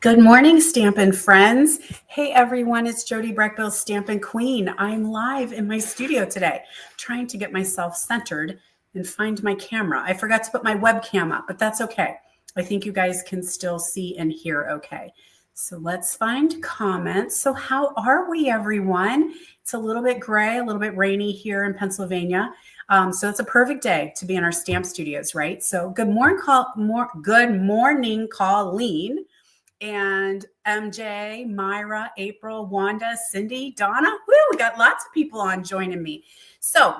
Good morning, Stampin' friends. Hey everyone, it's Jody Brechbills, Stampin' Queen. I'm live in my studio today, trying to get myself centered and find my camera. I forgot to put my webcam up, but that's okay. I think you guys can still see and hear okay. So let's find comments. So how are we, everyone? It's a little bit gray, a little bit rainy here in Pennsylvania. So it's a perfect day to be in our stamp studios, right? So good morning, Colleen. And MJ, Myra, April, Wanda, Cindy, Donna. Woo, we got lots of people on joining me. So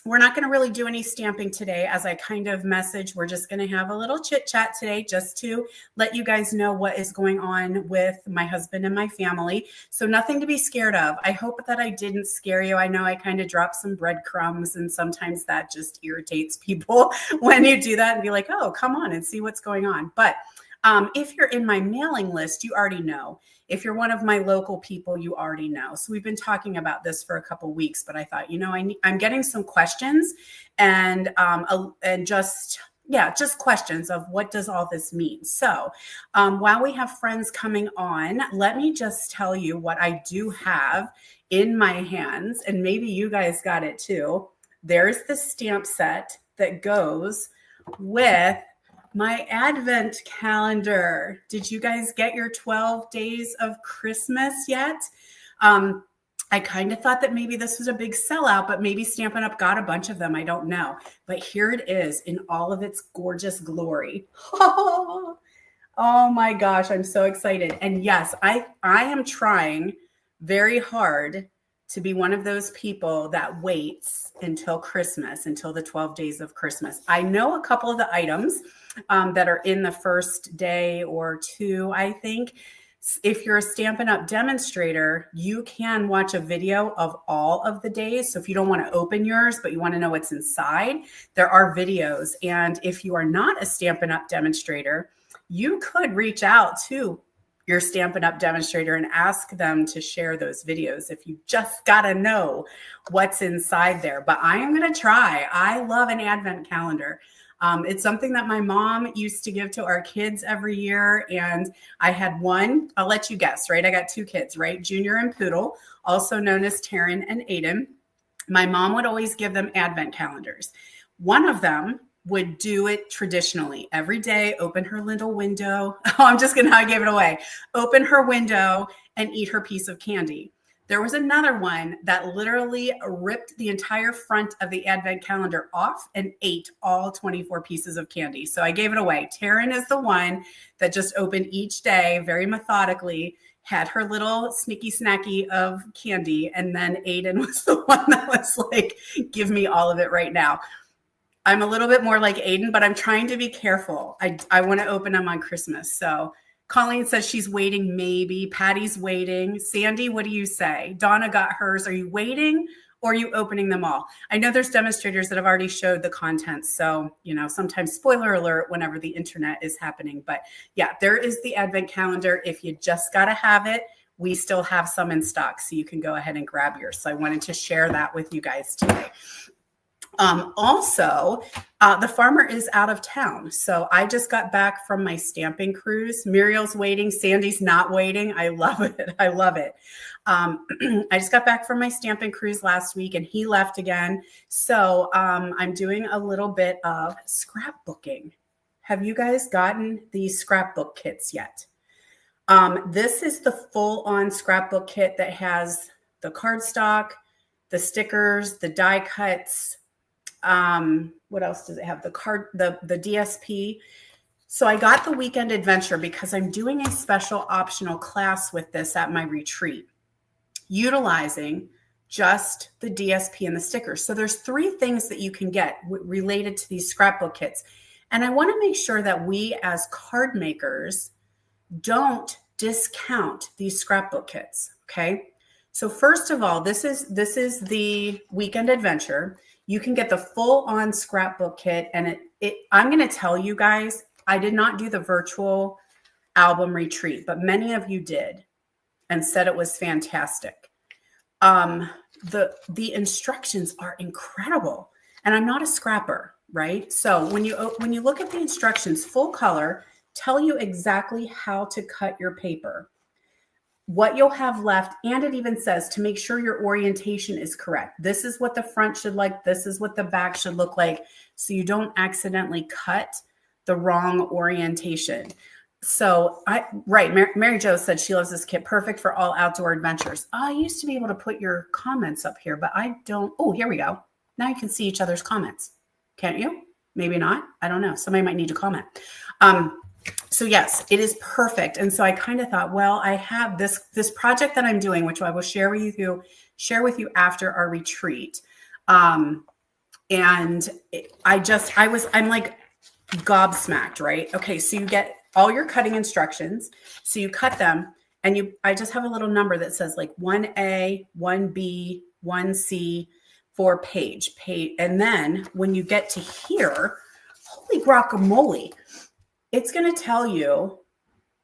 we're not going to really do any stamping today, as I kind of messaged. We're just going to have a little chit chat today just to let you guys know what is going on with my husband and my family. So nothing to be scared of. I hope that I didn't scare you. I know I kind of dropped some breadcrumbs, and sometimes that just irritates people when you do that and be like, oh, come on and see what's going on. But if you're in my mailing list, you already know. If you're one of my local people, you already know. So we've been talking about this for a couple weeks, but I thought, I'm getting some questions and just questions of what does all this mean. So while we have friends coming on, let me just tell you what I do have in my hands, and maybe you guys got it too. There's the stamp set that goes with my advent calendar. Did you guys get your 12 days of Christmas yet? I kind of thought that maybe this was a big sellout, but maybe Stampin' Up! Got a bunch of them. I don't know. But here it is in all of its gorgeous glory. Oh my gosh, I'm so excited. And yes, I am trying very hard to be one of those people that waits until Christmas, until the 12 days of Christmas. I know a couple of the items that are in the first day or two, I think. If you're a Stampin' Up! Demonstrator, you can watch a video of all of the days. So if you don't want to open yours, but you want to know what's inside, there are videos. And if you are not a Stampin' Up! Demonstrator, you could reach out to your Stampin' Up! Demonstrator and ask them to share those videos if you just got to know what's inside there. But I am going to try. I love an advent calendar. It's something that my mom used to give to our kids every year. And I had one, I'll let you guess, right? I got two kids, right? Junior and Poodle, also known as Taryn and Aiden. My mom would always give them advent calendars. One of them would do it traditionally every day, open her little window. Oh, I gave it away. Open her window and eat her piece of candy. There was another one that literally ripped the entire front of the advent calendar off and ate all 24 pieces of candy. So I gave it away. Taryn is the one that just opened each day very methodically, had her little sneaky snacky of candy. And then Aiden was the one that was like, give me all of it right now. I'm a little bit more like Aiden, but I'm trying to be careful. I want to open them on Christmas. So Colleen says she's waiting, maybe. Patty's waiting. Sandy, what do you say? Donna got hers. Are you waiting or are you opening them all? I know there's demonstrators that have already showed the content. So, sometimes spoiler alert whenever the internet is happening. But yeah, there is the advent calendar. If you just got to have it, we still have some in stock. So you can go ahead and grab yours. So I wanted to share that with you guys today. Also, the farmer is out of town. So I just got back from my stamping cruise. Muriel's waiting. Sandy's not waiting. I love it. I love it. I just got back from my stamping cruise last week and he left again. So I'm doing a little bit of scrapbooking. Have you guys gotten these scrapbook kits yet? This is the full-on scrapbook kit that has the cardstock, the stickers, the die cuts. What else does it have? The DSP. So I got the weekend adventure because I'm doing a special optional class with this at my retreat, utilizing just the DSP and the stickers. So there's 3 things that you can get related to these scrapbook kits. And I want to make sure that we as card makers don't discount these scrapbook kits. Okay. So first of all, this is the weekend adventure. You can get the full-on scrapbook kit, and I'm going to tell you guys, I did not do the virtual album retreat, but many of you did and said it was fantastic. The instructions are incredible, and I'm not a scrapper, right? So when you look at the instructions, full color, tell you exactly how to cut your paper, what you'll have left, and it even says to make sure your orientation is correct. This is what the front should like. This is what the back should look like, so you don't accidentally cut the wrong orientation. So Mary Jo said she loves this kit, perfect for all outdoor adventures. I used to be able to put your comments up here, but I don't. Oh, here we go. Now you can see each other's comments. Can't you? Maybe not. I don't know. Somebody might need to comment. So yes, it is perfect. And so I kind of thought, well, I have this project that I'm doing, which I will share with you after our retreat. I'm like gobsmacked, right? Okay, so you get all your cutting instructions. So you cut them, and I just have a little number that says like 1A, 1B, 1C for page. And then when you get to here, holy guacamole, it's going to tell you,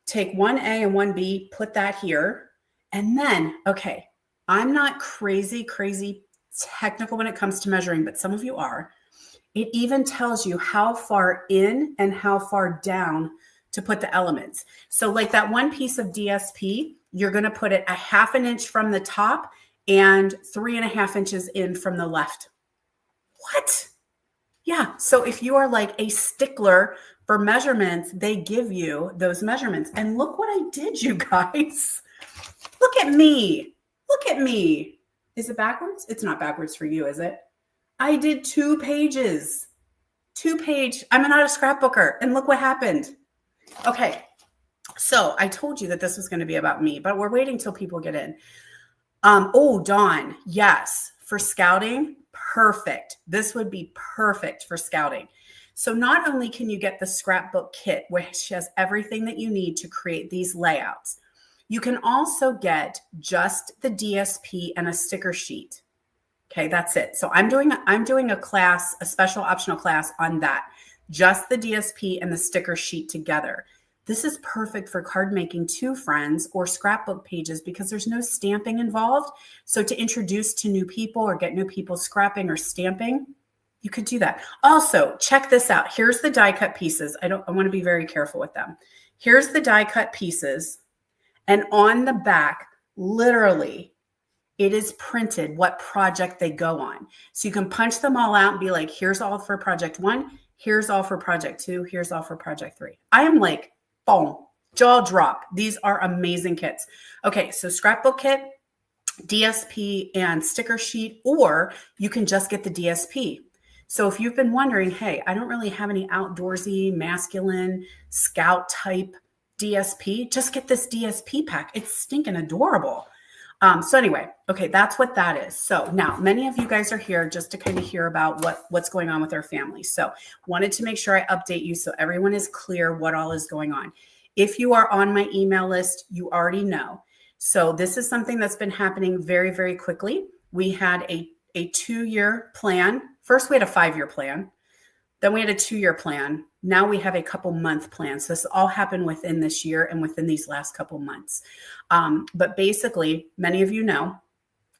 take 1A and 1B, put that here. And then, okay, I'm not crazy technical when it comes to measuring, but some of you are. It even tells you how far in and how far down to put the elements. So like that one piece of DSP, you're going to put it a 1/2 inch from the top and 3.5 inches in from the left. What? Yeah. So if you are like a stickler for measurements, they give you those measurements. And look what I did, you guys. Look at me. Look at me. Is it backwards? It's not backwards for you, is it? I did 2 pages. 2-page. I'm not a scrapbooker. And look what happened. Okay. So I told you that this was going to be about me, but we're waiting till people get in. Dawn. Yes. For scouting, perfect. This would be perfect for scouting. So not only can you get the scrapbook kit, which has everything that you need to create these layouts, you can also get just the DSP and a sticker sheet. Okay, that's it. So I'm doing a class, a special optional class on that, just the DSP and the sticker sheet together. This is perfect for card making to friends or scrapbook pages because there's no stamping involved. So to introduce to new people or get new people scrapping or stamping, you could do that. Also, check this out. Here's the die cut pieces. I want to be very careful with them. Here's the die cut pieces. And on the back, literally, it is printed what project they go on. So you can punch them all out and be like, here's all for project 1. Here's all for project 2. Here's all for project 3. I am like, boom, jaw drop. These are amazing kits. Okay, so scrapbook kit, DSP, and sticker sheet, or you can just get the DSP. So if you've been wondering, hey, I don't really have any outdoorsy, masculine, scout type DSP, just get this DSP pack. It's stinking adorable. So anyway, okay, that's what that is. So now many of you guys are here just to kind of hear about what's going on with our family. So wanted to make sure I update you so everyone is clear what all is going on. If you are on my email list, you already know. So this is something that's been happening very, very quickly. We had a 2-year plan. First, we had a 5-year plan. Then we had a 2-year plan. Now we have a couple month plan. So this all happened within this year and within these last couple months. But basically, many of you know,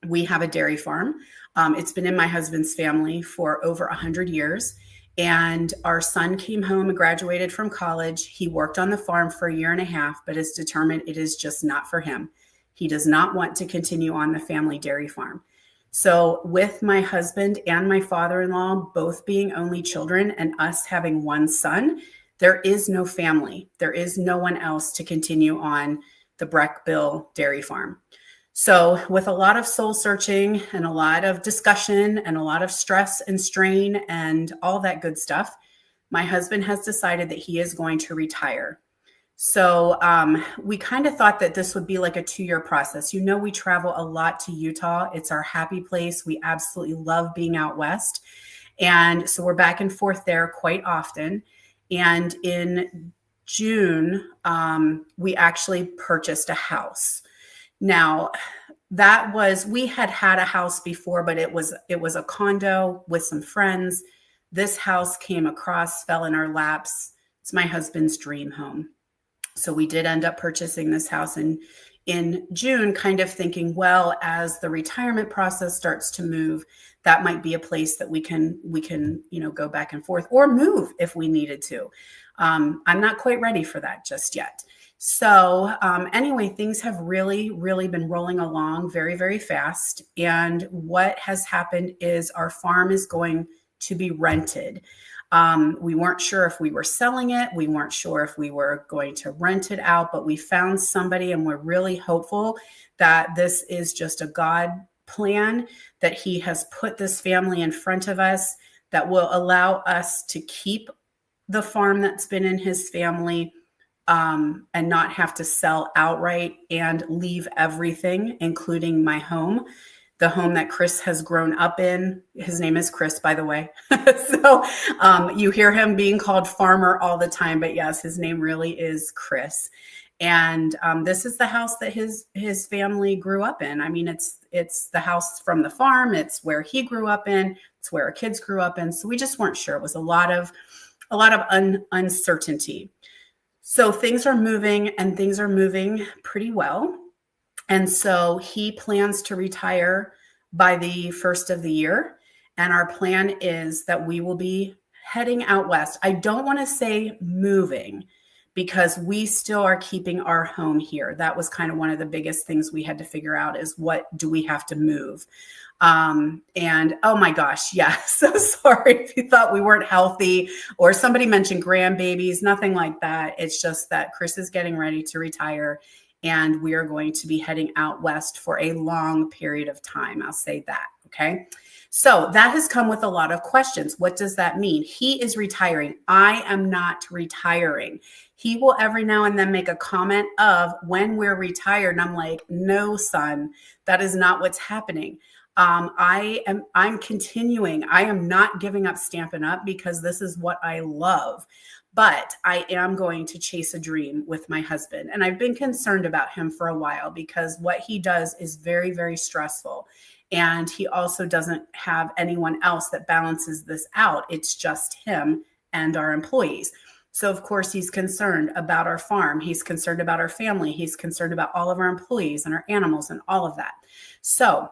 we have a dairy farm. It's been in my husband's family for over 100 years. And our son came home and graduated from college. He worked on the farm for 1.5 years, but is determined it is just not for him. He does not want to continue on the family dairy farm. So with my husband and my father-in-law both being only children and us having one son, there is no family. There is no one else to continue on the Brechbill dairy farm. So with a lot of soul searching and a lot of discussion and a lot of stress and strain and all that good stuff, my husband has decided that he is going to retire. So we kind of thought that this would be like a 2-year process. You know, we travel a lot to Utah. It's our happy place. We absolutely love being out west. And so we're back and forth there quite often. And in June, we actually purchased a house. Now, we had a house before, but it was a condo with some friends. This house came across, fell in our laps. It's my husband's dream home. So we did end up purchasing this house in June, kind of thinking, well, as the retirement process starts to move, that might be a place that we can go back and forth or move if we needed to. I'm not quite ready for that just yet. So anyway, things have really, really been rolling along very, very fast. And what has happened is our farm is going to be rented. We weren't sure if we were selling it. We weren't sure if we were going to rent it out, but we found somebody, and we're really hopeful that this is just a God plan, that he has put this family in front of us that will allow us to keep the farm that's been in his family, and not have to sell outright and leave everything, including my home, the home that Chris has grown up in. His name is Chris, by the way. So you hear him being called Farmer all the time, but yes, his name really is Chris. And this is the house that his family grew up in. I mean, it's the house from the farm. It's where he grew up in. It's where our kids grew up in. So we just weren't sure. It was a lot of uncertainty. So things are moving, and things are moving pretty well. And so he plans to retire by the first of the year. And our plan is that we will be heading out west. I don't want to say moving, because we still are keeping our home here. That was kind of one of the biggest things we had to figure out, is what do we have to move? And oh my gosh, yeah, so sorry if you thought we weren't healthy, or somebody mentioned grandbabies, nothing like that. It's just that Chris is getting ready to retire, and we are going to be heading out west for a long period of time. I'll say that. Okay. So that has come with a lot of questions. What does that mean? He is retiring. I am not retiring. He will every now and then make a comment of when we're retired. And I'm like, no, son, that is not what's happening. I'm continuing. I am not giving up Stampin' Up! Because this is what I love. But I am going to chase a dream with my husband. And I've been concerned about him for a while, because what he does is very, very stressful. And he also doesn't have anyone else that balances this out. It's just him and our employees. So of course he's concerned about our farm. He's concerned about our family. He's concerned about all of our employees and our animals and all of that. So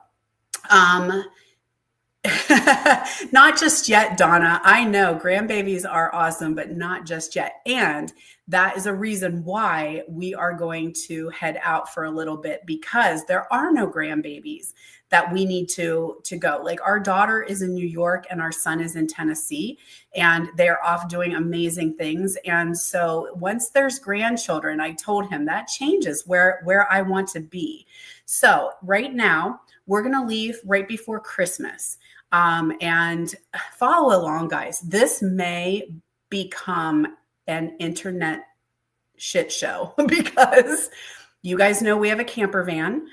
not just yet, Donna. I know grandbabies are awesome, but not just yet. And that is a reason why we are going to head out for a little bit, because there are no grandbabies that we need to go. Like, our daughter is in New York and our son is in Tennessee, and they're off doing amazing things. And so once there's grandchildren, I told him that changes where I want to be. So right now we're going to leave right before Christmas. And follow along, guys. This may become an internet shit show because you guys know we have a camper van.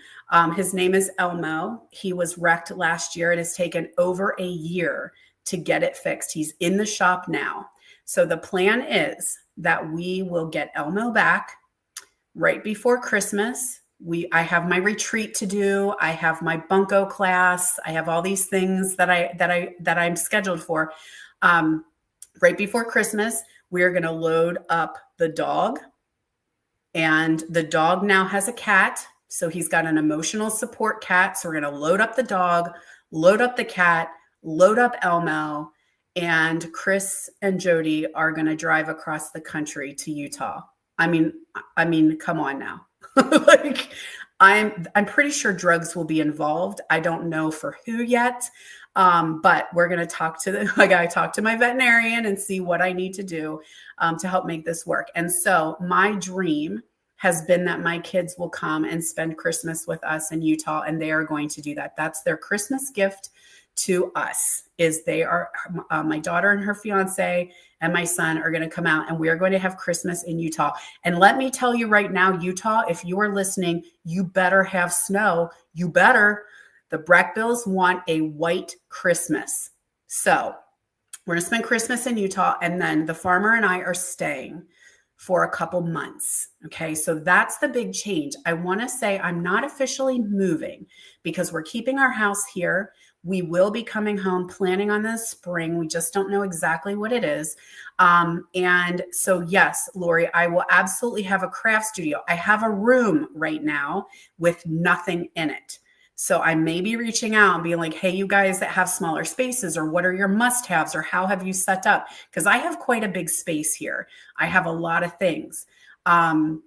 His name is Elmo. He was wrecked last year. It has taken over a year to get it fixed. He's in the shop now. So the plan is that we will get Elmo back right before Christmas. I have my retreat to do. I have my bunco class. I have all these things that I'm scheduled for. Right before Christmas, we are going to load up the dog, and the dog now has a cat. So he's got an emotional support cat. So we're going to load up the dog, load up the cat, load up Elmo, and Chris and Jody are going to drive across the country to Utah. I mean, come on now. Like, I'm pretty sure drugs will be involved. I don't know for who yet. But we're going to I got to talk to my veterinarian and see what I need to do to help make this work. And so my dream has been that my kids will come and spend Christmas with us in Utah, and they are going to do that. That's their Christmas gift to us, is they are my daughter and her fiance and my son are going to come out, and we are going to have Christmas in Utah. And let me tell you right now, Utah, if you are listening, you better have snow. You better. The Brechbills want a white Christmas. So we're going to spend Christmas in Utah, and then the farmer and I are staying for a couple months. Okay. So that's the big change. I want to say I'm not officially moving because we're keeping our house here. We will be coming home, planning on the spring. We just don't know exactly what it is. And so, yes, Lori, I will absolutely have a craft studio. I have a room right now with nothing in it. So I may be reaching out and being like, hey, you guys that have smaller spaces, or what are your must-haves, or how have you set up? Because I have quite a big space here. I have a lot of things. And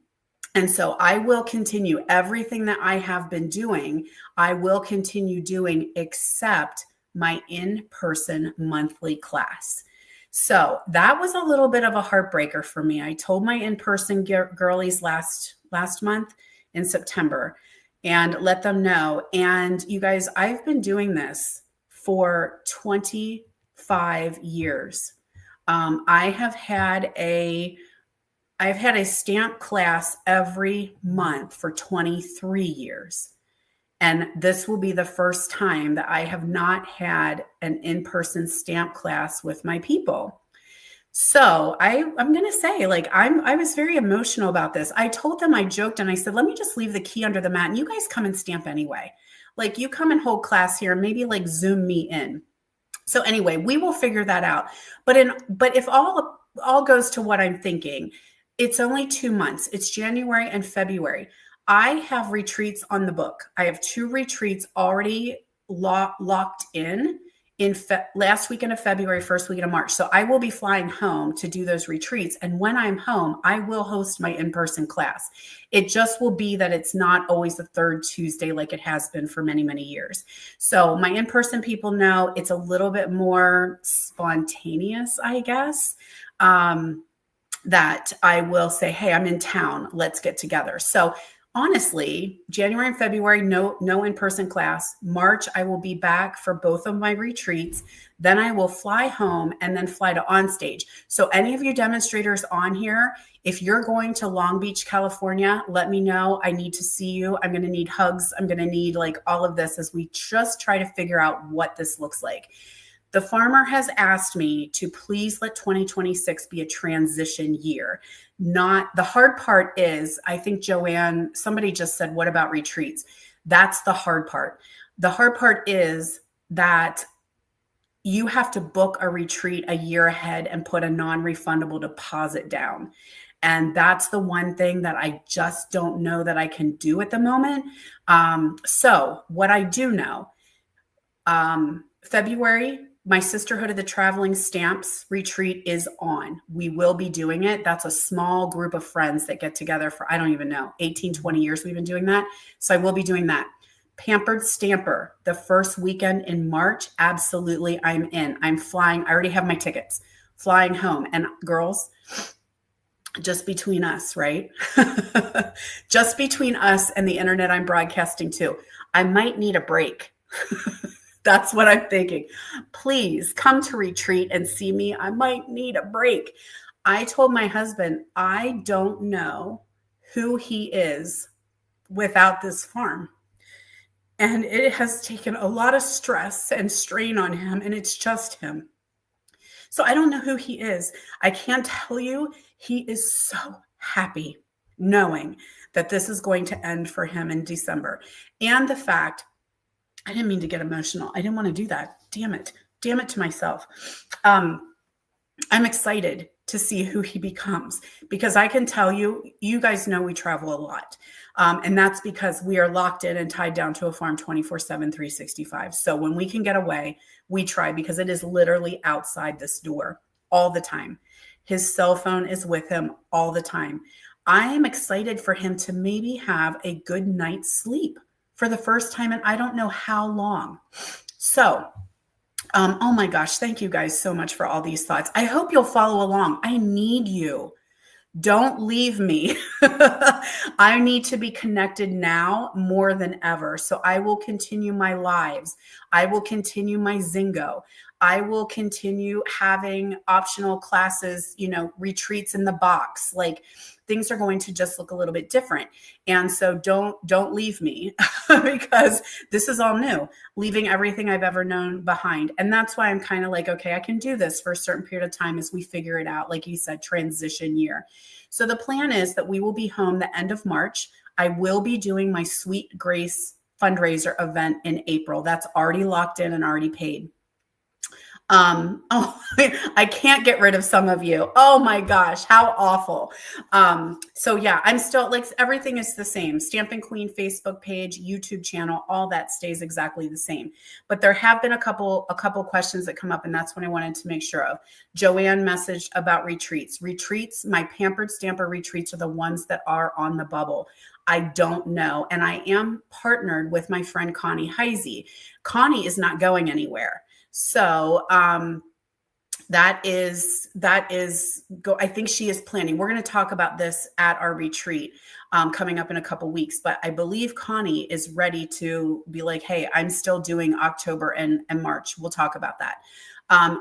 so I will continue everything that I have been doing. I will continue doing, except my in-person monthly class. So that was a little bit of a heartbreaker for me. I told my in-person girlies last month in September and let them know. And you guys, I've been doing this for 25 years. I've had a stamp class every month for 23 years. And this will be the first time that I have not had an in-person stamp class with my people. So I'm going to say, like, I was very emotional about this. I told them, I joked and I said, let me just leave the key under the mat and you guys come and stamp anyway. Like, you come and hold class here and maybe like Zoom me in. So anyway, we will figure that out. But if all goes to what I'm thinking, it's only 2 months. It's January and February. I have retreats on the book. I have 2 retreats already locked in last weekend of February, first weekend of March. So I will be flying home to do those retreats. And when I'm home, I will host my in-person class. It just will be that it's not always the third Tuesday like it has been for many, many years. So my in-person people know it's a little bit more spontaneous, I guess. That I will say, hey, I'm in town, let's get together. So honestly, January and February, no in-person class. March, I will be back for both of my retreats. Then I will fly home and then fly to Onstage. So any of you demonstrators on here, if you're going to Long Beach, California, let me know. I need to see you. I'm going to need hugs. I'm going to need like all of this as we just try to figure out what this looks like. The farmer has asked me to please let 2026 be a transition year. Not the hard part is, I think Joanne, somebody just said, what about retreats? That's the hard part. The hard part is that you have to book a retreat a year ahead and put a non-refundable deposit down. And that's the one thing that I just don't know that I can do at the moment. So what I do know, February, my Sisterhood of the Traveling Stamps retreat is on. We will be doing it. That's a small group of friends that get together for, I don't even know, 18, 20 years we've been doing that. So I will be doing that. Pampered Stamper, the first weekend in March, absolutely, I'm in. I'm flying. I already have my tickets. Flying home. And girls, just between us, right? Just between us and the internet I'm broadcasting to, I might need a break. That's what I'm thinking. Please come to retreat and see me. I might need a break. I told my husband, I don't know who he is without this farm. And it has taken a lot of stress and strain on him, and it's just him. So I don't know who he is. I can't tell you, he is so happy knowing that this is going to end for him in December. And the fact, I didn't mean to get emotional. I didn't want to do that. Damn it to myself. I'm excited to see who he becomes, because I can tell you, you guys know we travel a lot. And that's because we are locked in and tied down to a farm 24/7, 365. So when we can get away, we try, because it is literally outside this door all the time. His cell phone is with him all the time. I am excited for him to maybe have a good night's sleep for the first time in I don't know how long. So, oh my gosh, thank you guys so much for all these thoughts. I hope you'll follow along. I need you. Don't leave me. I need to be connected now more than ever. So I will continue my lives. I will continue my Zingo. I will continue having optional classes, retreats in the box. Like, things are going to just look a little bit different. And so don't leave me because this is all new, leaving everything I've ever known behind. And that's why I'm kind of like, okay, I can do this for a certain period of time as we figure it out. Like you said, transition year. So the plan is that we will be home the end of March. I will be doing my Sweet Grace fundraiser event in April. That's already locked in and already paid. Oh, I can't get rid of some of you. Oh my gosh, how awful. So yeah, I'm still like everything is the same. Stampin' Queen Facebook page, YouTube channel, all that stays exactly the same. But there have been a couple questions that come up, and that's what I wanted to make sure of. Joanne messaged about retreats. Retreats, my Pampered Stamper retreats are the ones that are on the bubble. I don't know. And I am partnered with my friend Connie Heisey. Connie is not going anywhere. So I think she is planning. We're going to talk about this at our retreat coming up in a couple weeks, but I believe Connie is ready to be like, hey, I'm still doing October and March. We'll talk about that.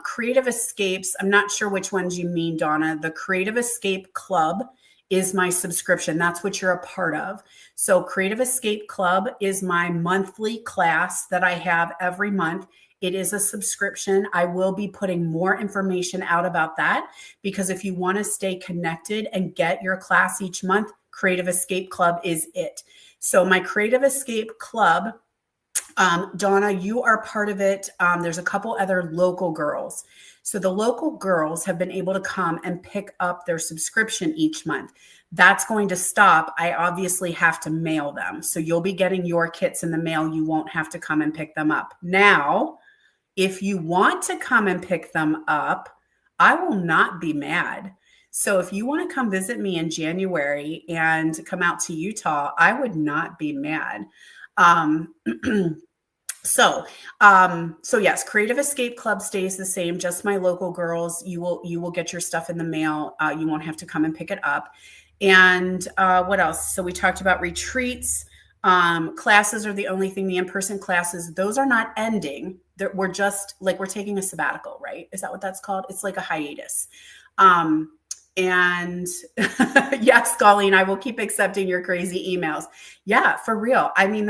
Creative Escapes. I'm not sure which ones you mean, Donna. The Creative Escape Club is my subscription. That's what you're a part of. So Creative Escape Club is my monthly class that I have every month. It is a subscription. I will be putting more information out about that because if you want to stay connected and get your class each month, Creative Escape Club is it. So my Creative Escape Club, Donna, you are part of it. There's a couple other local girls. So the local girls have been able to come and pick up their subscription each month. That's going to stop. I obviously have to mail them. So you'll be getting your kits in the mail. You won't have to come and pick them up. Now, if you want to come and pick them up, I will not be mad. So if you want to come visit me in January and come out to Utah, I would not be mad. So yes, Creative Escape Club stays the same. Just my local girls. You will get your stuff in the mail. You won't have to come and pick it up. And what else? So we talked about retreats. Classes are the only thing. The in-person classes, those are not ending. We're just like we're taking a sabbatical, right? Is that what that's called? It's like a hiatus. And yes, Colleen, I will keep accepting your crazy emails. Yeah, for real. I mean,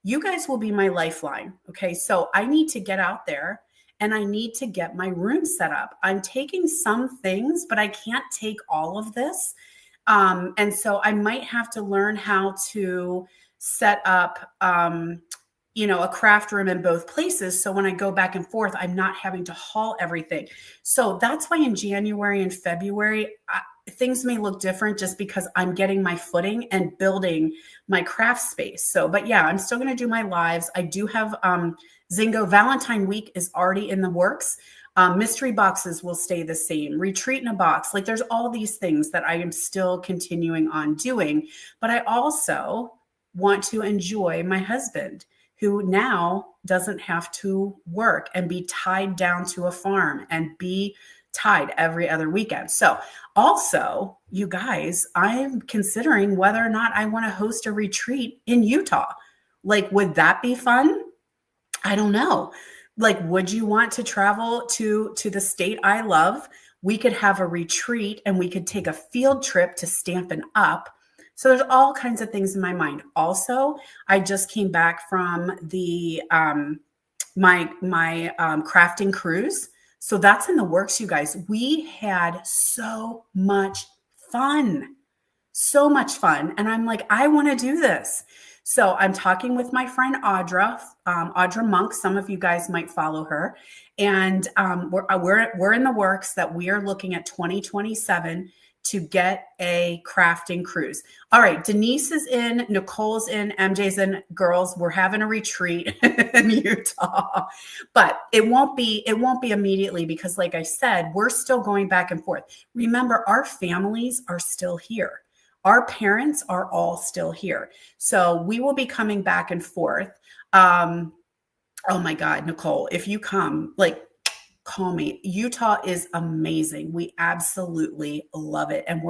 you guys will be my lifeline. Okay. So I need to get out there and I need to get my room set up. I'm taking some things, but I can't take all of this. And so I might have to learn how to set up, a craft room in both places. So when I go back and forth, I'm not having to haul everything. So that's why in January and February, things may look different just because I'm getting my footing and building my craft space. So, but yeah, I'm still going to do my lives. I do have Zingo Valentine week is already in the works. Mystery boxes will stay the same. Retreat in a box. Like there's all these things that I am still continuing on doing, but I also want to enjoy my husband who now doesn't have to work and be tied down to a farm and be tied every other weekend. So also, you guys, I'm considering whether or not I want to host a retreat in Utah. Like, would that be fun? I don't know. Like, would you want to travel to the state I love? We could have a retreat and we could take a field trip to Stampin' Up. So there's all kinds of things in my mind. Also, I just came back from the my crafting cruise. So that's in the works, you guys. We had so much fun. So much fun. And I'm like, I want to do this. So I'm talking with my friend Audra, Audra Monk. Some of you guys might follow her. And we're in the works that we are looking at 2027 to get a crafting cruise. All right, Denise is in, Nicole's in, MJ's in. Girls, we're having a retreat in Utah, but it won't be immediately because, like I said, we're still going back and forth. Remember, our families are still here. Our parents are all still here. So we will be coming back and forth. Oh my God, Nicole, if you come, like, call me. Utah is amazing. We absolutely love it. And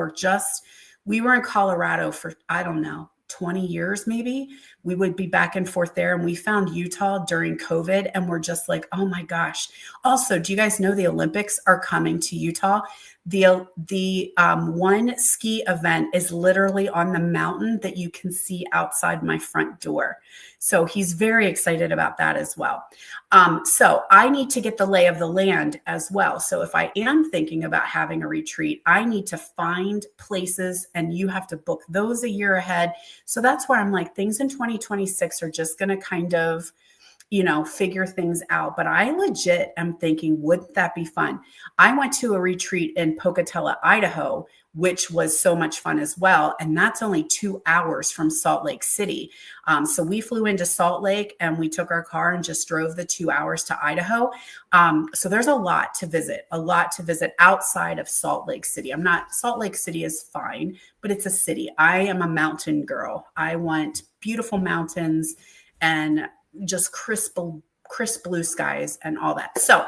we were in Colorado for, I don't know, 20 years, maybe. We would be back and forth there. And we found Utah during COVID. And we're just like, oh my gosh. Also, do you guys know the Olympics are coming to Utah? The one ski event is literally on the mountain that you can see outside my front door. So he's very excited about that as well. So I need to get the lay of the land as well. So if I am thinking about having a retreat, I need to find places and you have to book those a year ahead. So that's where I'm like, things in 2026 are just going to kind of figure things out. But I legit am thinking, wouldn't that be fun? I went to a retreat in Pocatello, Idaho, which was so much fun as well. And that's only 2 hours from Salt Lake City. So we flew into Salt Lake and we took our car and just drove the 2 hours to Idaho. So there's a lot to visit outside of Salt Lake City. Salt Lake City is fine, but it's a city. I am a mountain girl. I want beautiful mountains and just crisp blue skies and all that. So,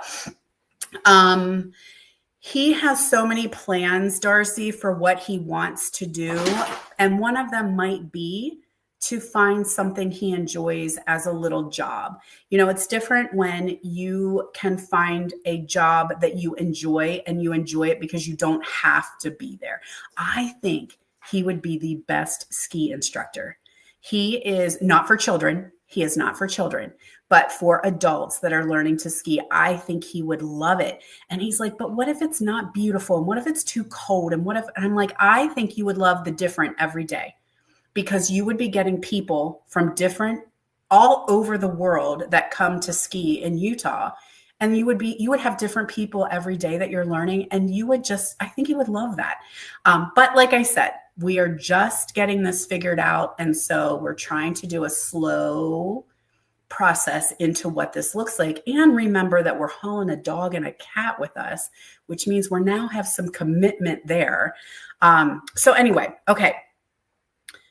he has so many plans, Darcy, for what he wants to do. And one of them might be to find something he enjoys as a little job. It's different when you can find a job that you enjoy and you enjoy it because you don't have to be there. I think he would be the best ski instructor. He is not for children. He is not for children, but for adults that are learning to ski. I think he would love it. And he's like, but what if it's not beautiful? And what if it's too cold? And what if, and I'm like, I think you would love the different every day, because you would be getting people from all over the world that come to ski in Utah. And you would have different people every day that you're learning. And I think you would love that. But like I said, we are just getting this figured out. And so we're trying to do a slow process into what this looks like. And remember that we're hauling a dog and a cat with us, which means we now have some commitment there. So anyway, okay.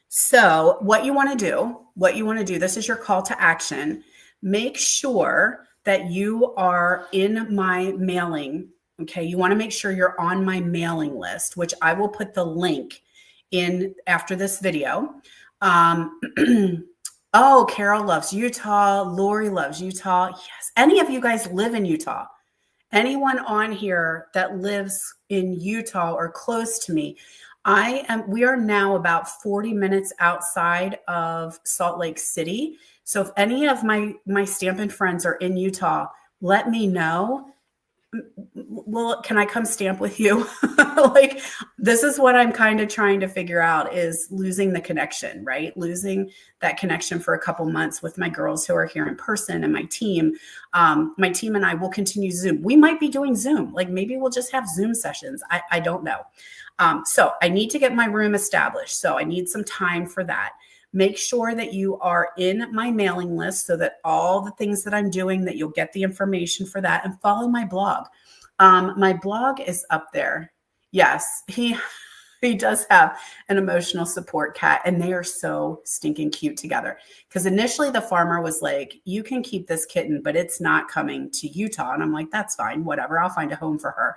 So what you want to do, this is your call to action. Make sure that you are in my mailing. Okay. You want to make sure you're on my mailing list, which I will put the link in after this video. Oh, Carol loves Utah. Lori loves Utah. Yes. Any of you guys live in Utah? Anyone on here that lives in Utah or close to me? We are now about 40 minutes outside of Salt Lake City. So if any of my Stampin' friends are in Utah, let me know. Well, can I come stamp with you? Like, this is what I'm kind of trying to figure out, is losing the connection, right? Losing that connection for a couple months with my girls who are here in person and my team. My team and I will continue Zoom. We might be doing Zoom. Like, maybe we'll just have Zoom sessions. I don't know. So I need to get my room established. So I need some time for that. Make sure that you are in my mailing list so that all the things that I'm doing, that you'll get the information for that, and follow my blog. My blog is up there. Yes, he does have an emotional support cat, and they are so stinking cute together. Because initially the farmer was like, you can keep this kitten, but it's not coming to Utah. And I'm like, that's fine, whatever. I'll find a home for her.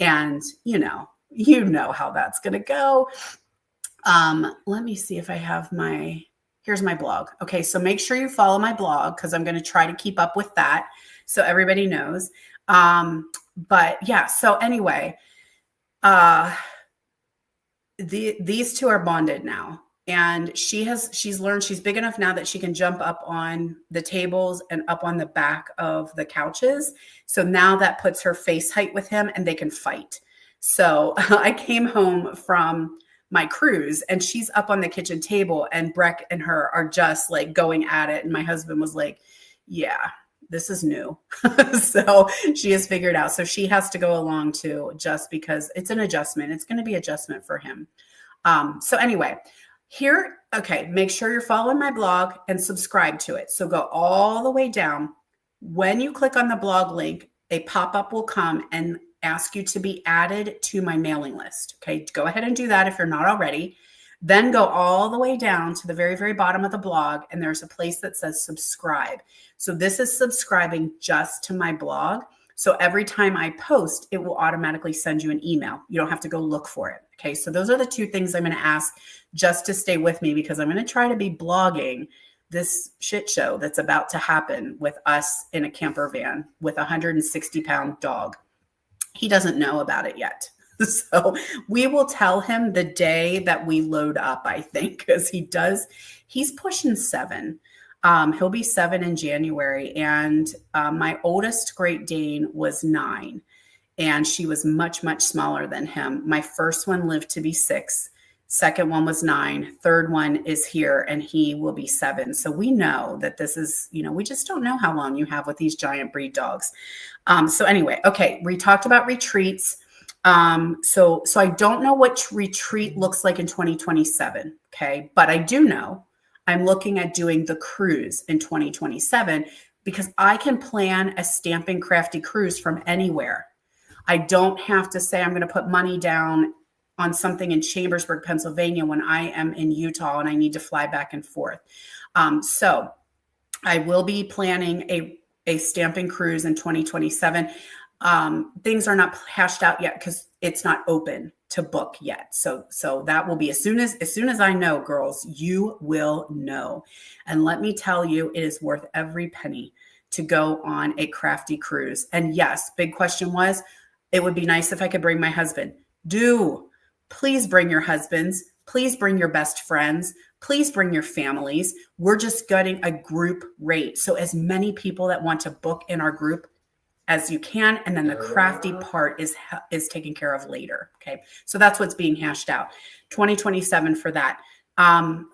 And you know how that's going to go. Let me see if I have here's my blog. Okay. So make sure you follow my blog, because I'm going to try to keep up with that so everybody knows. But yeah, so anyway, these two are bonded now, and she's learned, she's big enough now that she can jump up on the tables and up on the back of the couches. So now that puts her face height with him, and they can fight. So I came home from my cruise and she's up on the kitchen table, and Breck and her are just like going at it. And my husband was like, yeah, this is new. So she has figured out. So she has to go along too, just because it's an adjustment. It's going to be adjustment for him. So anyway, okay, make sure you're following my blog and subscribe to it. So go all the way down. When you click on the blog link, a pop-up will come and ask you to be added to my mailing list. Okay, go ahead and do that if you're not already. Then go all the way down to the very, very bottom of the blog, and there's a place that says subscribe. So this is subscribing just to my blog. So every time I post, it will automatically send you an email. You don't have to go look for it. Okay, so those are the two things I'm going to ask just to stay with me, because I'm going to try to be blogging this shit show that's about to happen with us in a camper van with a 160-pound dog. He doesn't know about it yet. So we will tell him the day that we load up, I think, because he's pushing 7. He'll be 7 in January. And my oldest Great Dane was 9, and she was much, much smaller than him. My first one lived to be 6. Second one was 9. Third one is here, and he will be 7. So we know that this is, we just don't know how long you have with these giant breed dogs. So anyway, okay, we talked about retreats. So I don't know what retreat looks like in 2027. Okay. But I do know I'm looking at doing the cruise in 2027 because I can plan a Stampin' Crafty cruise from anywhere. I don't have to say I'm going to put money down on something in Chambersburg, Pennsylvania when I am in Utah and I need to fly back and forth. So I will be planning a Stampin' cruise in 2027. Things are not hashed out yet because it's not open to book yet. So that will be as soon as I know, girls, you will know. And let me tell you, it is worth every penny to go on a crafty cruise. And yes, big question was, it would be nice if I could bring my husband. Please bring your husbands. Please bring your best friends. Please bring your families. We're just getting a group rate. So as many people that want to book in our group as you can. And then the crafty part is taken care of later. Okay. So that's what's being hashed out. 2027 for that.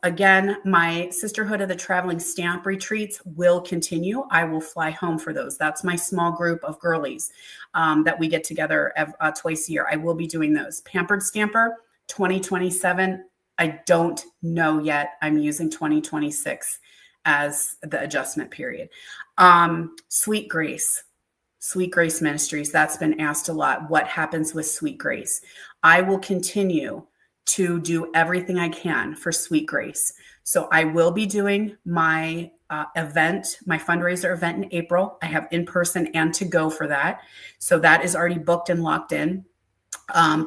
Again, my Sisterhood of the Traveling Stamp retreats will continue. I will fly home for those. That's my small group of girlies that we get together twice a year. I will be doing those. Pampered Stamper 2027. I don't know yet. I'm using 2026 as the adjustment period. Sweet Grace Ministries. That's been asked a lot. What happens with Sweet Grace? I will continue to do everything I can for Sweet Grace. So I will be doing my event, my fundraiser event in April. I have in person and to go for that. So that is already booked and locked in.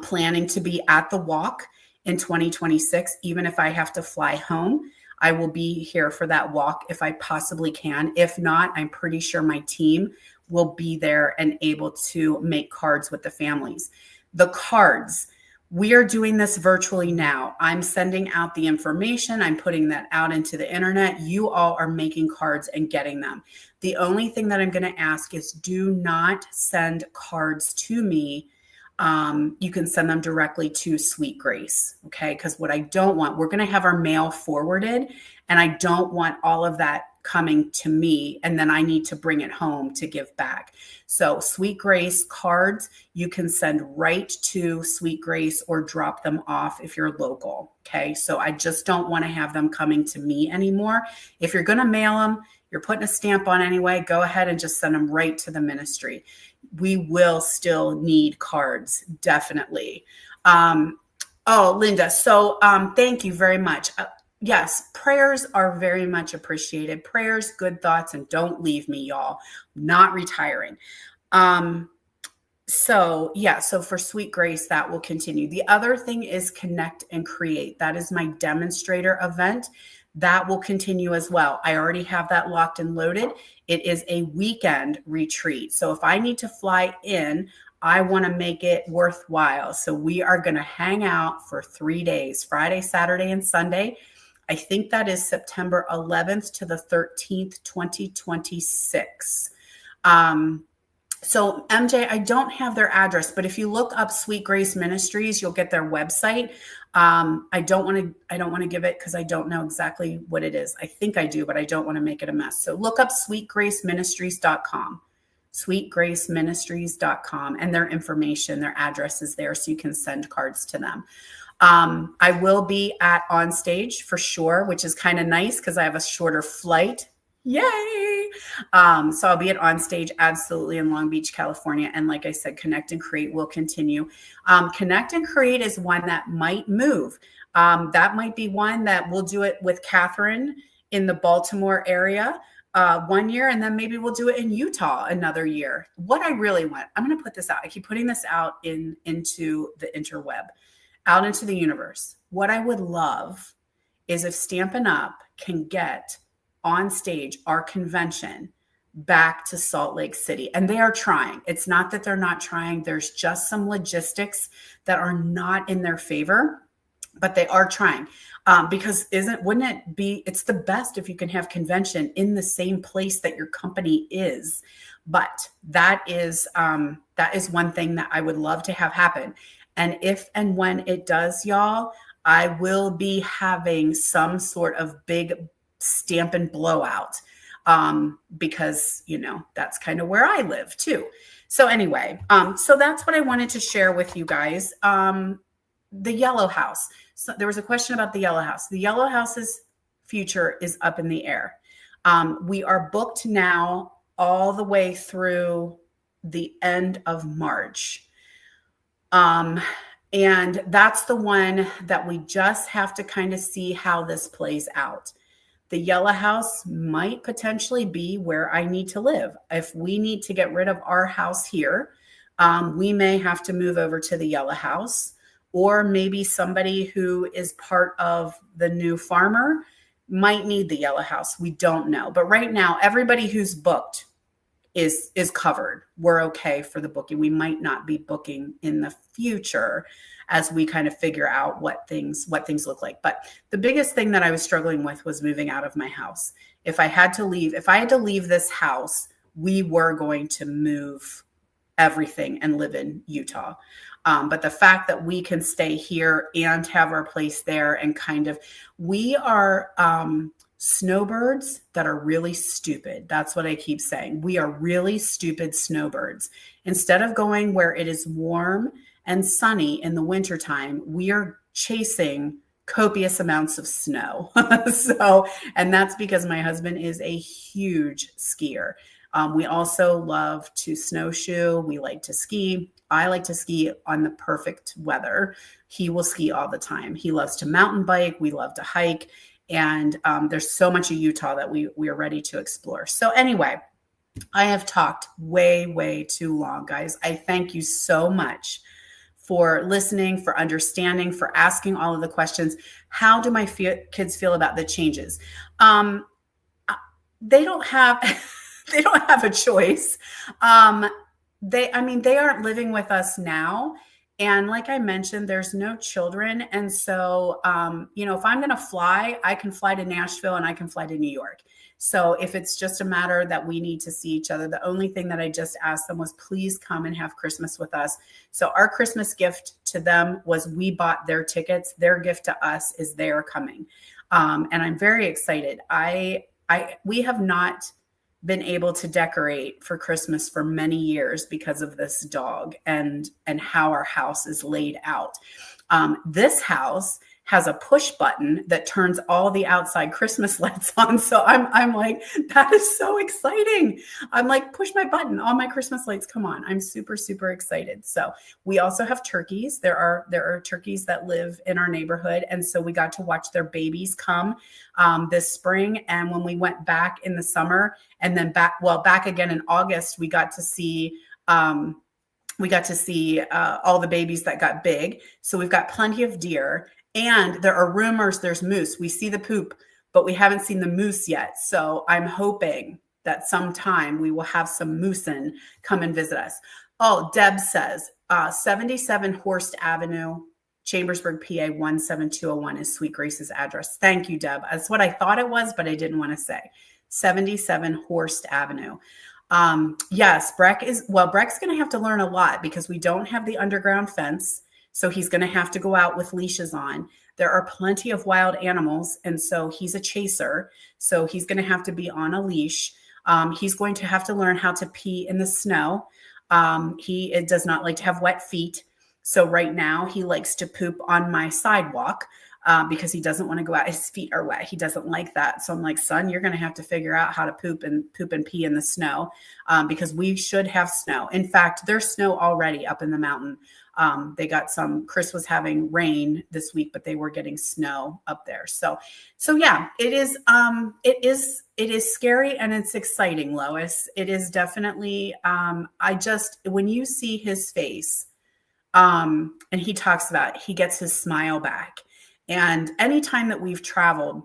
Planning to be at the walk in 2026. Even if I have to fly home, I will be here for that walk if I possibly can. If not, I'm pretty sure my team will be there and able to make cards with the families. The cards, we are doing this virtually now. I'm sending out the information. I'm putting that out into the internet. You all are making cards and getting them. The only thing that I'm going to ask is do not send cards to me. You can send them directly to Sweet Grace. Okay. Because what I don't want, we're going to have our mail forwarded, and I don't want all of that coming to me and then I need to bring it home to give back. So Sweet Grace cards, you can send right to Sweet Grace or drop them off if you're local. Okay. So I just don't want to have them coming to me anymore. If you're going to mail them, you're putting a stamp on anyway, go ahead and just send them right to the ministry. We will still need cards. Definitely. Linda. So thank you very much. Yes, prayers are very much appreciated. Prayers, good thoughts, and don't leave me, y'all. Not retiring. So for Sweet Grace, that will continue. The other thing is Connect and Create. That is my demonstrator event. That will continue as well. I already have that locked and loaded. It is a weekend retreat. So if I need to fly in, I want to make it worthwhile. So we are going to hang out for 3 days, Friday, Saturday, and Sunday. I think that is September 11th to the 13th, 2026. So MJ, I don't have their address, but if you look up Sweet Grace Ministries, you'll get their website. I don't want to give it because I don't know exactly what it is. I think I do, but I don't want to make it a mess. So look up sweetgraceministries.com, sweetgraceministries.com, and their information, their address is there so you can send cards to them. I will be at On Stage for sure, which is kind of nice because I have a shorter flight. Yay! So I'll be at On Stage absolutely in Long Beach, California. And like I said, Connect and Create will continue. Connect and Create is one that might move. That might be one that we'll do it with Catherine in the Baltimore area 1 year, and then maybe we'll do it in Utah another year. What I really want, I'm going to put this out. I keep putting this out into the interweb, out into the universe. What I would love is if Stampin' Up! Can get On Stage, our convention, back to Salt Lake City. And they are trying. It's not that they're not trying. There's just some logistics that are not in their favor, but they are trying. Because wouldn't it be, it's the best if you can have convention in the same place that your company is. But that is one thing that I would love to have happen. And if and when it does, y'all, I will be having some sort of big Stampin' blowout because, that's kind of where I live too. So anyway, so that's what I wanted to share with you guys. The yellow house. So there was a question about the yellow house. The yellow house's future is up in the air. We are booked now all the way through the end of March. And that's the one that we just have to kind of see how this plays out. The yellow house might potentially be where I need to live. If we need to get rid of our house here, we may have to move over to the yellow house, or maybe somebody who is part of the new farmer might need the yellow house. We don't know. But right now, everybody who's booked is covered. We're okay for the booking. We might not be booking in the future as we kind of figure out what things look like. But the biggest thing that I was struggling with was moving out of my house. If I had to leave this house, we were going to move everything and live in Utah. But the fact that we can stay here and have our place there, and we are snowbirds that are really stupid. That's what I keep saying. We are really stupid snowbirds. Instead of going where it is warm and sunny in the wintertime, we are chasing copious amounts of snow. And that's because my husband is a huge skier. We also love to snowshoe. We like to ski. I like to ski on the perfect weather. He will ski all the time. He loves to mountain bike. We love to hike. And there's so much of Utah that we are ready to explore. So anyway, I have talked way, way too long, guys. I thank you so much for listening, for understanding, for asking all of the questions. How do my kids feel about the changes? They don't have they don't have a choice. They aren't living with us now. And like I mentioned, there's no children. And so, if I'm going to fly, I can fly to Nashville and I can fly to New York. So if it's just a matter that we need to see each other, the only thing that I just asked them was, please come and have Christmas with us. So our Christmas gift to them was we bought their tickets. Their gift to us is they are coming. And I'm very excited. We have not been able to decorate for Christmas for many years because of this dog and how our house is laid out. This house has a push button that turns all the outside Christmas lights on. So I'm like, that is so exciting. I'm like, push my button, all my Christmas lights come on. I'm super, super excited. So we also have turkeys. There are turkeys that live in our neighborhood. And so we got to watch their babies come this spring. And when we went back in the summer and then back again in August, we got to see all the babies that got big. So we've got plenty of deer. And there are rumors there's moose. We see the poop, but we haven't seen the moose yet. So I'm hoping that sometime we will have some moosin come and visit us. Oh, Deb says 77 Horst Avenue, Chambersburg, PA 17201 is Sweet Grace's address. Thank you, Deb. That's what I thought it was, but I didn't want to say. 77 Horst Avenue. Yes, Breck's going to have to learn a lot because we don't have the underground fence. So he's going to have to go out with leashes on. There are plenty of wild animals. And so he's a chaser. So he's going to have to be on a leash. He's going to have to learn how to pee in the snow. He does not like to have wet feet. So right now he likes to poop on my sidewalk because he doesn't want to go out. His feet are wet. He doesn't like that. So I'm like, son, you're going to have to figure out how to poop and pee in the snow because we should have snow. In fact, there's snow already up in the mountain. They got Chris was having rain this week, but they were getting snow up there. So yeah, it is scary and it's exciting, Lois. It is definitely, when you see his face, and he talks about, he gets his smile back. And anytime that we've traveled,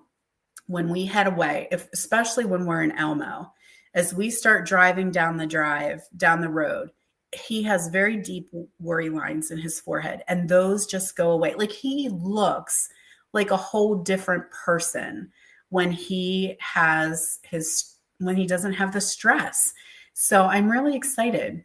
when we head away, especially when we're in Elmo, as we start driving down the road, he has very deep worry lines in his forehead, and those just go away. Like he looks like a whole different person when he doesn't have the stress. So I'm really excited.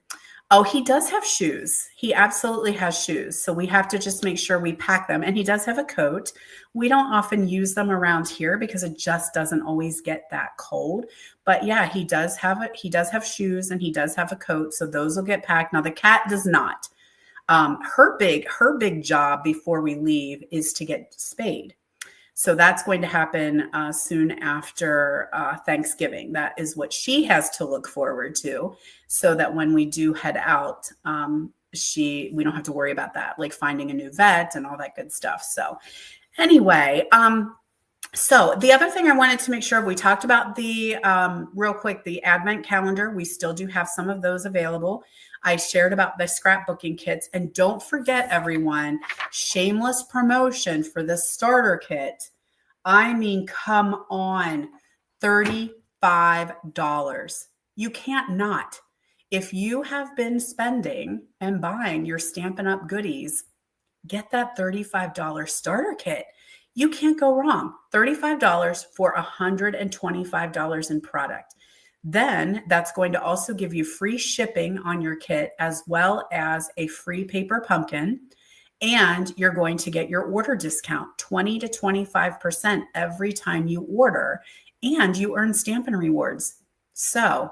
Oh, he does have shoes. He absolutely has shoes. So we have to just make sure we pack them. And he does have a coat. We don't often use them around here because it just doesn't always get that cold. But yeah, he does have it. He does have shoes and he does have a coat. So those will get packed. Now the cat does not. Her big job before we leave is to get spayed. So that's going to happen soon after Thanksgiving. That is what she has to look forward to, so that when we do head out, we don't have to worry about that, like finding a new vet and all that good stuff. So anyway, so the other thing I wanted to make sure we talked about the real quick, the Advent calendar. We still do have some of those available. I shared about the scrapbooking kits, and don't forget, everyone, shameless promotion for the starter kit. I mean, come on, $35. You can't not. If you have been spending and buying your Stampin' Up! Goodies, get that $35 starter kit. You can't go wrong. $35 for $125 in product. Then that's going to also give you free shipping on your kit, as well as a free paper pumpkin. And you're going to get your order discount, 20 to 25% every time you order. And you earn Stampin' Rewards. So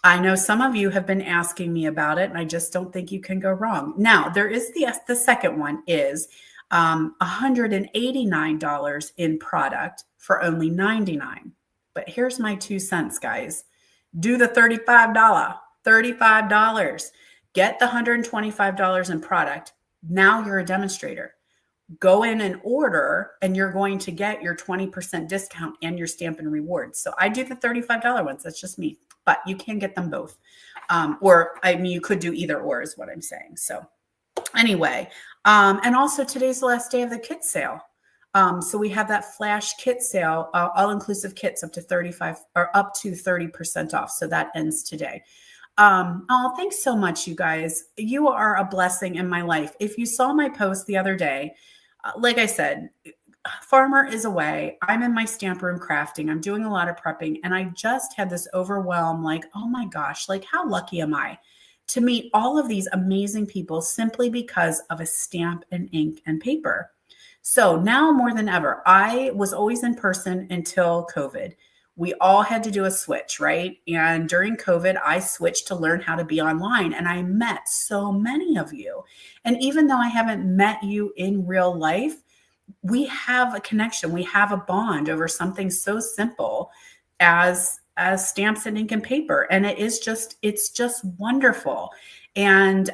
I know some of you have been asking me about it, and I just don't think you can go wrong. Now, there is the second one is $189 in product for only $99. But here's my 2 cents, guys. Do the $35. Get the $125 in product. Now you're a demonstrator. Go in and order, and you're going to get your 20% discount and your Stampin' Rewards. So I do the $35 ones. That's just me, but you can get them both. You could do either or is what I'm saying. So anyway, and also today's the last day of the kit sale. So we have that flash kit sale, all-inclusive kits up to 30% off. So that ends today. Thanks so much, you guys. You are a blessing in my life. If you saw my post the other day, like I said, Farmer is away. I'm in my stamp room crafting. I'm doing a lot of prepping, and I just had this overwhelm, like, oh my gosh, like how lucky am I to meet all of these amazing people simply because of a stamp and ink and paper. So now more than ever, I was always in person until COVID. We all had to do a switch, right? And during COVID, I switched to learn how to be online, and I met so many of you. And even though I haven't met you in real life, we have a connection. We have a bond over something so simple as stamps and ink and paper. And it's just wonderful. And,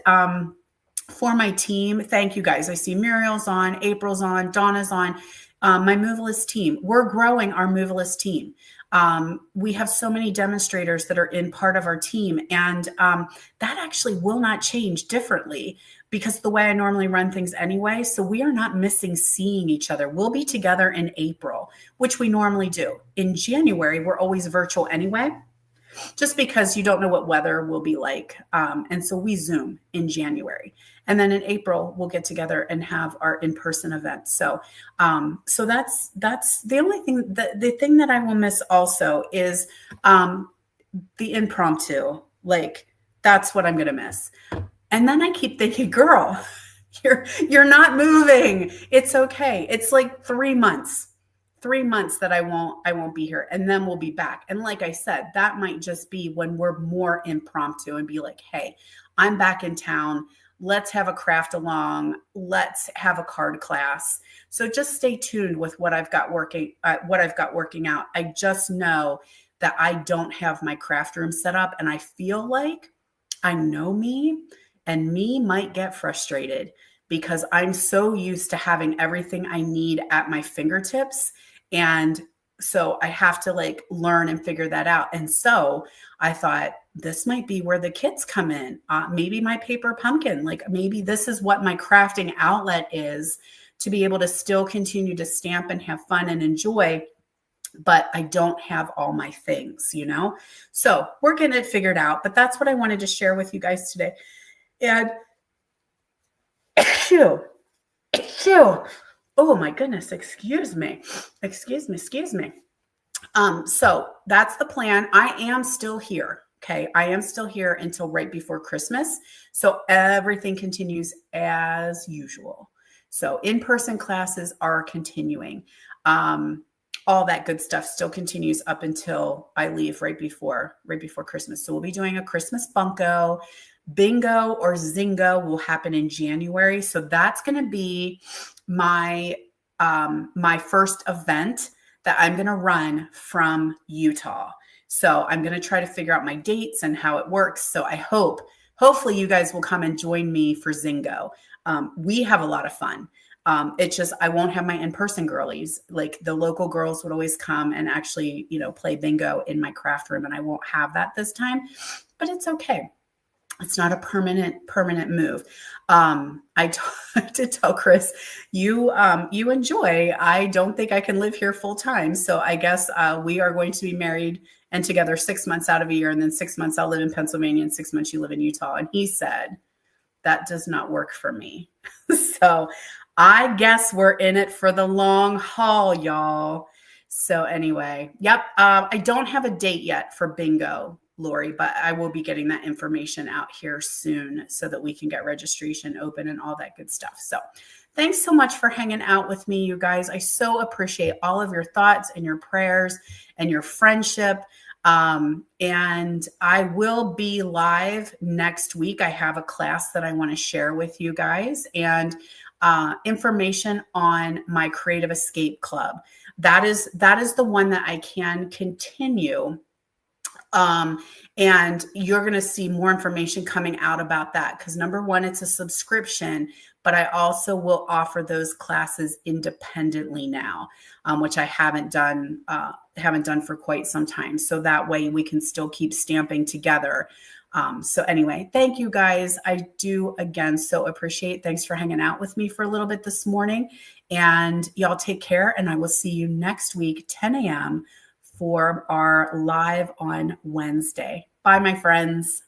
for my team, thank you guys. I see Muriel's on, April's on, Donna's on, my Moveless team. We're growing our Moveless team. We have so many demonstrators that are in part of our team, and that actually will not change differently because the way I normally run things anyway. So we are not missing seeing each other. We'll be together in April, which we normally do. In January, we're always virtual anyway, just because you don't know what weather will be like. And so we Zoom in January. And then in April, we'll get together and have our in-person event. So that's the only thing. The thing that I will miss also is the impromptu. Like, that's what I'm going to miss. And then I keep thinking, girl, you're not moving. It's okay. It's like 3 months. 3 months that I won't be here, and then we'll be back. And like I said, that might just be when we're more impromptu and be like, hey, I'm back in town. Let's have a craft along. Let's have a card class. So just stay tuned with what I've got working out. I just know that I don't have my craft room set up, and I feel like I know me, and me might get frustrated because I'm so used to having everything I need at my fingertips. And so I have to like learn and figure that out. And so I thought this might be where the kits come in. Maybe my paper pumpkin, like maybe this is what my crafting outlet is, to be able to still continue to stamp and have fun and enjoy, but I don't have all my things, So we're getting it figured out, but that's what I wanted to share with you guys today. And oh my goodness, excuse me. So that's the plan. I am still here. Okay, I am still here until right before Christmas. So everything continues as usual. So in-person classes are continuing. All that good stuff still continues up until I leave right before Christmas. So we'll be doing a Christmas bunko. Bingo or Zingo will happen in January. So that's going to be my my first event that I'm going to run from Utah. So I'm going to try to figure out my dates and how it works. So hopefully you guys will come and join me for Zingo. We have a lot of fun. It's just, I won't have my in-person girlies. Like the local girls would always come and actually, play bingo in my craft room. And I won't have that this time, but it's okay. It's not a permanent move. I did tell Chris, you enjoy. I don't think I can live here full time. So I guess we are going to be married and together 6 months out of a year. And then 6 months I'll live in Pennsylvania and 6 months you live in Utah. And he said, that does not work for me. So I guess we're in it for the long haul, y'all. So anyway, yep. I don't have a date yet for bingo, Lori, but I will be getting that information out here soon so that we can get registration open and all that good stuff. So thanks so much for hanging out with me, you guys. I so appreciate all of your thoughts and your prayers and your friendship. And I will be live next week. I have a class that I want to share with you guys and information on my Creative Escape Club. That is the one that I can continue. And you're going to see more information coming out about that because number one, it's a subscription, but I also will offer those classes independently now, which I haven't done for quite some time. So that way we can still keep stamping together. So anyway, thank you guys. I do again so appreciate. Thanks for hanging out with me for a little bit this morning, and y'all take care. And I will see you next week, 10 a.m. for our live on Wednesday. Bye, my friends.